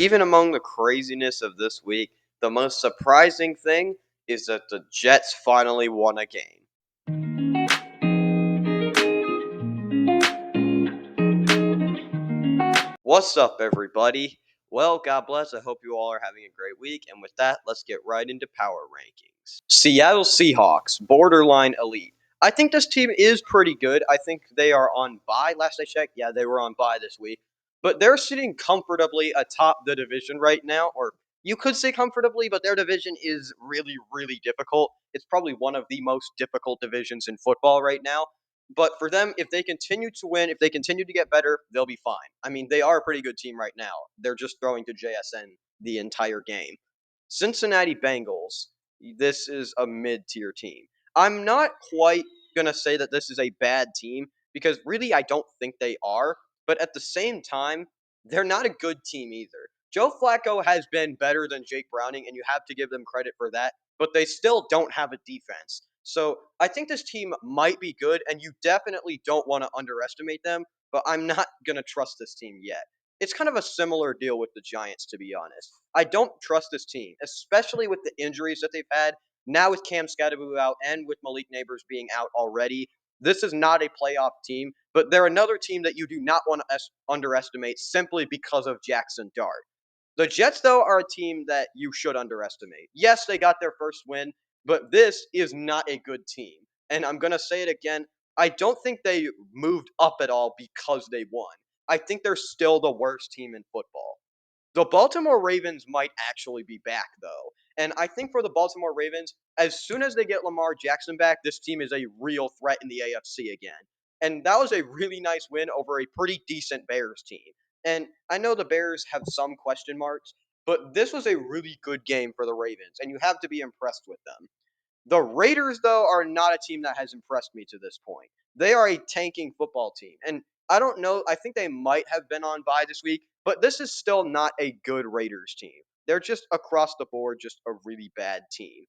Even among the craziness of this week, the most surprising thing is that the Jets finally won a game. What's up, everybody? Well, God bless. I hope you all are having a great week. And with that, let's get right into power rankings. Seattle Seahawks, borderline elite. I think this team is pretty good. I think they are on bye. Last I checked, yeah, they were on bye this week. But they're sitting comfortably atop the division right now, or you could say comfortably, but their division is really, really difficult. It's probably one of the most difficult divisions in football right now. But for them, if they continue to win, if they continue to get better, they'll be fine. I mean, they are a pretty good team right now. They're just throwing to JSN the entire game. Cincinnati Bengals, this is a mid-tier team. I'm not quite going to say that this is a bad team because really I don't think they are, but at the same time, they're not a good team either. Joe Flacco has been better than Jake Browning, and you have to give them credit for that, but they still don't have a defense. So I think this team might be good, and you definitely don't want to underestimate them, but I'm not going to trust this team yet. It's kind of a similar deal with the Giants, to be honest. I don't trust this team, especially with the injuries that they've had. Now with Cam Skadaboo out and with Malik Neighbors being out already, this is not a playoff team, but they're another team that you do not want to underestimate simply because of Jackson Dart. The Jets, though, are a team that you should underestimate. Yes, they got their first win, but this is not a good team. And I'm going to say it again. I don't think they moved up at all because they won. I think they're still the worst team in football. The Baltimore Ravens might actually be back, though. And I think for the Baltimore Ravens, as soon as they get Lamar Jackson back, this team is a real threat in the AFC again. And that was a really nice win over a pretty decent Bears team. And I know the Bears have some question marks, but this was a really good game for the Ravens, and you have to be impressed with them. The Raiders, though, are not a team that has impressed me to this point. They are a tanking football team. And I don't know, I think they might have been on bye this week, but this is still not a good Raiders team. They're just across the board, just a really bad team.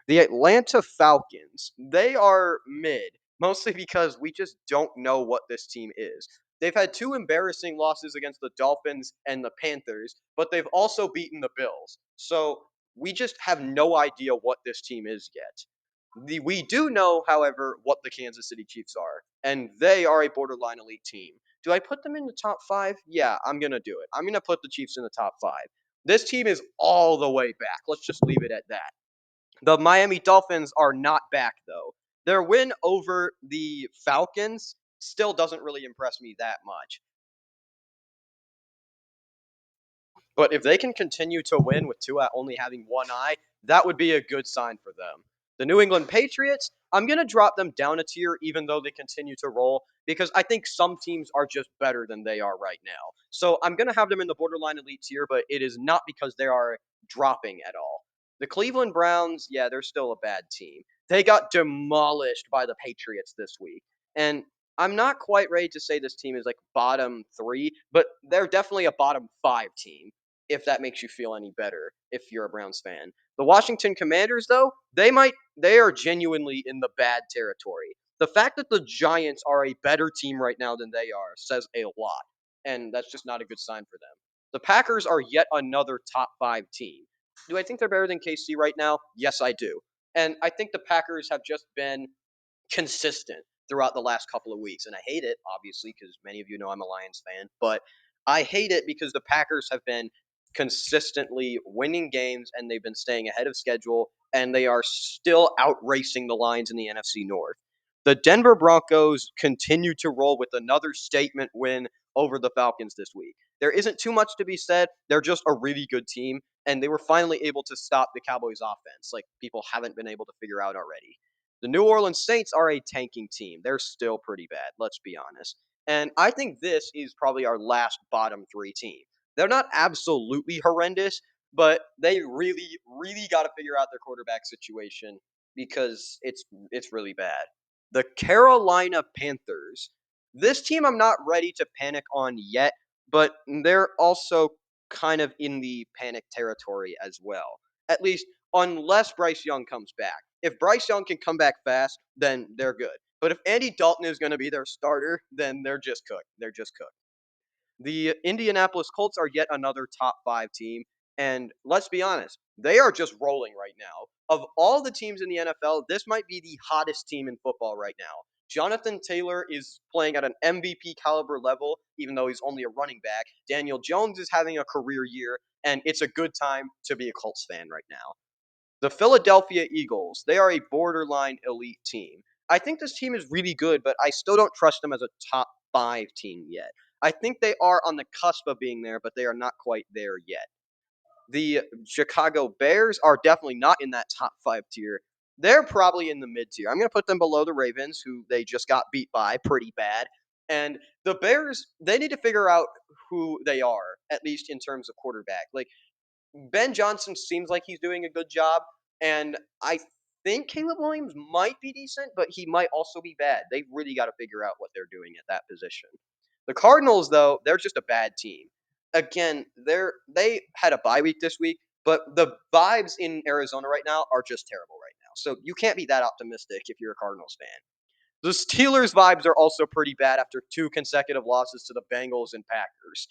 The Atlanta Falcons, they are mid, mostly because we just don't know what this team is. They've had two embarrassing losses against the Dolphins and the Panthers, but they've also beaten the Bills. So we just have no idea what this team is yet. We do know, however, what the Kansas City Chiefs are, and they are a borderline elite team. Do I put them in the top five? Yeah, I'm going to do it. I'm going to put the Chiefs in the top five. This team is all the way back. Let's just leave it at that. The Miami Dolphins are not back, though. Their win over the Falcons still doesn't really impress me that much. But if they can continue to win with Tua only having one eye, that would be a good sign for them. The New England Patriots, I'm going to drop them down a tier even though they continue to roll because I think some teams are just better than they are right now. So I'm going to have them in the borderline elite tier, but it is not because they are dropping at all. The Cleveland Browns, yeah, they're still a bad team. They got demolished by the Patriots this week. And I'm not quite ready to say this team is like bottom three, but they're definitely a bottom five team if that makes you feel any better if you're a Browns fan. The Washington Commanders, though, they are genuinely in the bad territory. The fact that the Giants are a better team right now than they are says a lot, and that's just not a good sign for them. The Packers are yet another top five team. Do I think they're better than KC right now? Yes, I do. And I think the Packers have just been consistent throughout the last couple of weeks. And I hate it, obviously, because many of you know I'm a Lions fan, but I hate it because the Packers have been consistently winning games and they've been staying ahead of schedule and they are still outracing the Lions in the NFC North. The Denver Broncos continue to roll with another statement win over the Falcons this week. There isn't too much to be said. They're just a really good team, and they were finally able to stop the Cowboys' offense, like people haven't been able to figure out already. The New Orleans Saints are a tanking team. They're still pretty bad, let's be honest. And I think this is probably our last bottom three team. They're not absolutely horrendous, but they really, really got to figure out their quarterback situation because it's really bad. The Carolina Panthers. This team I'm not ready to panic on yet, but they're also kind of in the panic territory as well. At least unless Bryce Young comes back. If Bryce Young can come back fast, then they're good. But if Andy Dalton is going to be their starter, then they're just cooked. They're just cooked. The Indianapolis Colts are yet another top 5 team, and let's be honest, they are just rolling right now. Of all the teams in the NFL, this might be the hottest team in football right now. Jonathan Taylor is playing at an MVP caliber level, even though he's only a running back. Daniel Jones is having a career year, and it's a good time to be a Colts fan right now. The Philadelphia Eagles, they are a borderline elite team. I think this team is really good, but I still don't trust them as a top 5 team yet. I think they are on the cusp of being there, but they are not quite there yet. The Chicago Bears are definitely not in that top 5 tier. They're probably in the mid tier. I'm going to put them below the Ravens, who they just got beat by pretty bad. And the Bears, they need to figure out who they are, at least in terms of quarterback. Like, Ben Johnson seems like he's doing a good job, and I think Caleb Williams might be decent, but he might also be bad. They've really got to figure out what they're doing at that position. The Cardinals, though, they're just a bad team. Again, they had a bye week this week, but the vibes in Arizona right now are just terrible right now. So you can't be that optimistic if you're a Cardinals fan. The Steelers' vibes are also pretty bad after 2 consecutive losses to the Bengals and Packers.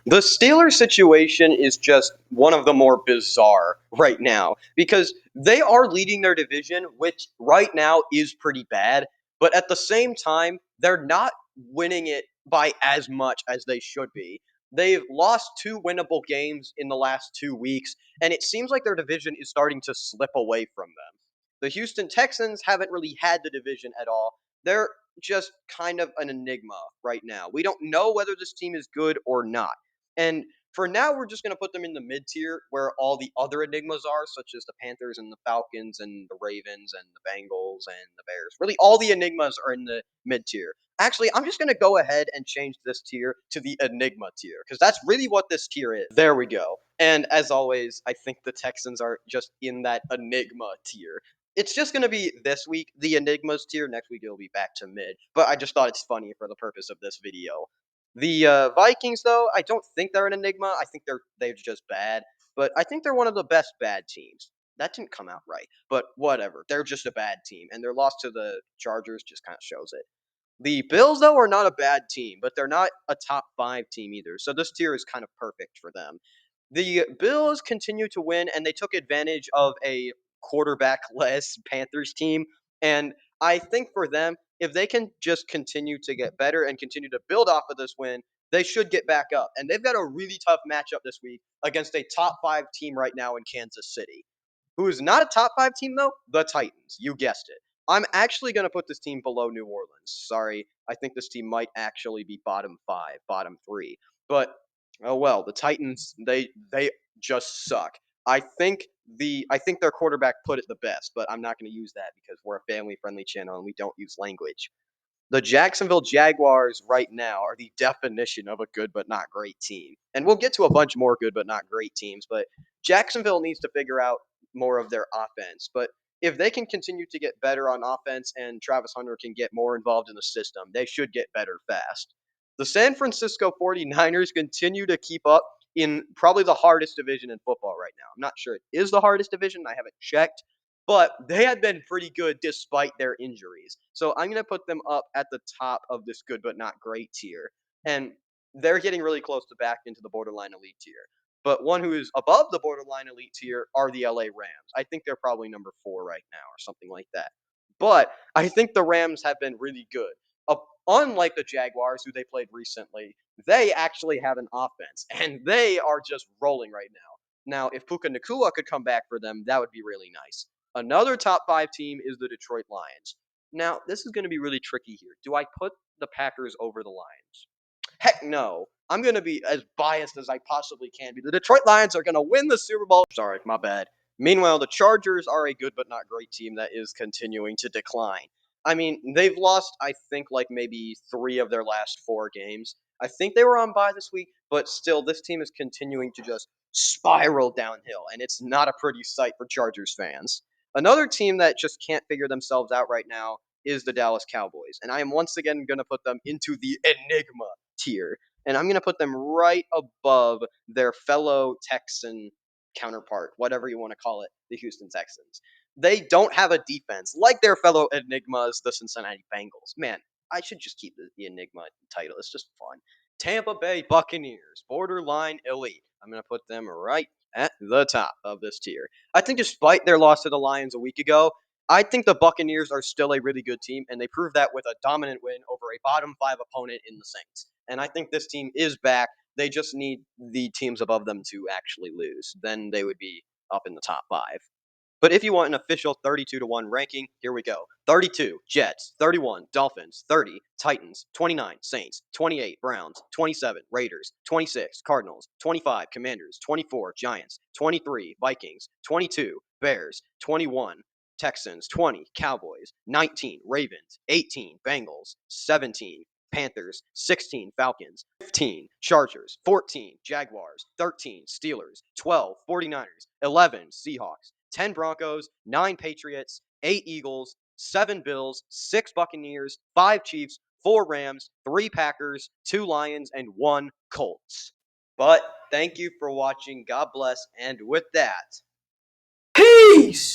The Steelers situation is just one of the more bizarre right now because they are leading their division, which right now is pretty bad. But at the same time, they're not winning it by as much as they should be. They've lost 2 winnable games in the last 2 weeks, and it seems like their division is starting to slip away from them. The Houston Texans haven't really had the division at all. They're just kind of an enigma right now. We don't know whether this team is good or not. And for now, we're just going to put them in the mid tier where all the other enigmas are, such as the Panthers and the Falcons and the Ravens and the Bengals and the Bears. Really, all the enigmas are in the mid tier. Actually, I'm just going to go ahead and change this tier to the enigma tier because that's really what this tier is. There we go. And as always, I think the Texans are just in that enigma tier. It's just going to be this week, the enigmas tier. Next week, it'll be back to mid. But I just thought it's funny for the purpose of this video. The Vikings, though, I don't think they're an enigma. I think they're just bad, but I think they're one of the best bad teams. That didn't come out right, but whatever. They're just a bad team, and their loss to the Chargers just kind of shows it. The Bills, though, are not a bad team, but they're not a top 5 team either. So this tier is kind of perfect for them. The Bills continue to win, and they took advantage of a quarterback-less Panthers team. And I think for them, if they can just continue to get better and continue to build off of this win, they should get back up. And they've got a really tough matchup this week against a top 5 team right now in Kansas City. Who is not a top 5 team, though? The Titans. You guessed it. I'm actually going to put this team below New Orleans. Sorry. I think this team might actually be bottom 5, bottom 3. But oh well, the Titans they just suck. I think their quarterback put it the best, but I'm not going to use that because we're a family-friendly channel and we don't use language. The Jacksonville Jaguars right now are the definition of a good but not great team. And we'll get to a bunch more good but not great teams, but Jacksonville needs to figure out more of their offense. But if they can continue to get better on offense and Travis Hunter can get more involved in the system, they should get better fast. The San Francisco 49ers continue to keep up in probably the hardest division in football right now. I'm not sure it is the hardest division. I haven't checked, but they have been pretty good despite their injuries. So I'm going to put them up at the top of this good but not great tier. And they're getting really close to back into the borderline elite tier. But one who is above the borderline elite tier are the LA Rams. I think they're probably number 4 right now or something like that. But I think the Rams have been really good. Unlike the Jaguars, who they played recently, they actually have an offense, and they are just rolling right now. Now, if Puka Nakua could come back for them, that would be really nice. Another top 5 team is the Detroit Lions. Now, this is going to be really tricky here. Do I put the Packers over the Lions? Heck no. I'm going to be as biased as I possibly can be. The Detroit Lions are going to win the Super Bowl. Sorry, my bad. Meanwhile, the Chargers are a good but not great team that is continuing to decline. I mean, they've lost, I think, like maybe 3 of their last 4 games. I think they were on bye this week, but still, this team is continuing to just spiral downhill, and it's not a pretty sight for Chargers fans. Another team that just can't figure themselves out right now is the Dallas Cowboys, and I am once again going to put them into the enigma tier, and I'm going to put them right above their fellow Texan counterpart, whatever you want to call it, the Houston Texans. They don't have a defense like their fellow enigmas, the Cincinnati Bengals. Man, I should just keep the Enigma title. It's just fun. Tampa Bay Buccaneers, borderline elite. I'm going to put them right at the top of this tier. I think despite their loss to the Lions a week ago, I think the Buccaneers are still a really good team, and they proved that with a dominant win over a bottom five opponent in the Saints. And I think this team is back. They just need the teams above them to actually lose. Then they would be up in the top five. But if you want an official 32 to 1 ranking, here we go. 32 Jets, 31 Dolphins, 30 Titans, 29 Saints, 28 Browns, 27 Raiders, 26 Cardinals, 25 Commanders, 24 Giants, 23 Vikings, 22 Bears, 21 Texans, 20 Cowboys, 19 Ravens, 18 Bengals, 17 Panthers, 16 Falcons, 15 Chargers, 14 Jaguars, 13 Steelers, 12 49ers, 11 Seahawks, 10 Broncos, 9 Patriots, 8 Eagles, 7 Bills, 6 Buccaneers, 5 Chiefs, 4 Rams, 3 Packers, 2 Lions, and 1 Colts. But thank you for watching. God bless. And with that, Peace!